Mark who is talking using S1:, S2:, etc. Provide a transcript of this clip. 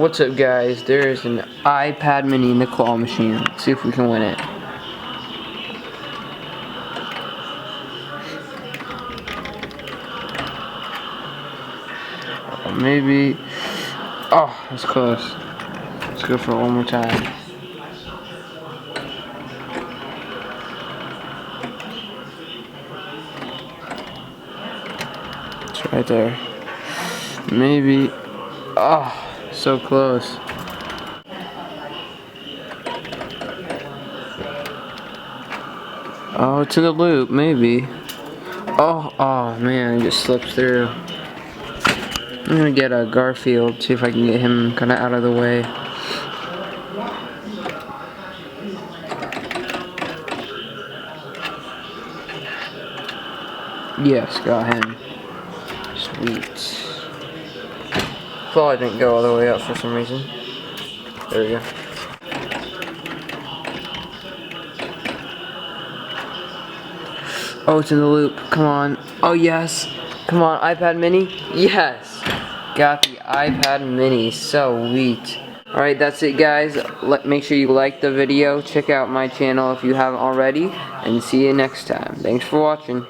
S1: What's up, guys? There's an iPad mini in the claw machine. Let's see if we can win it. Maybe. Oh, that's close. Let's go for it one more time. It's right there. Maybe. Oh, so close. Oh, it's in the loop, maybe. Oh man, it just slips through. I'm gonna get a Garfield, see if I can get him kind of out of the way. Yes, got him. Sweet. Claw didn't go all the way up for some reason. There we go. Oh, it's in the loop. Come on. Oh, yes. Come on, iPad mini. Yes. Got the iPad mini. Sweet. Alright, that's it, guys. Make sure you like the video. Check out my channel if you haven't already. And see you next time. Thanks for watching.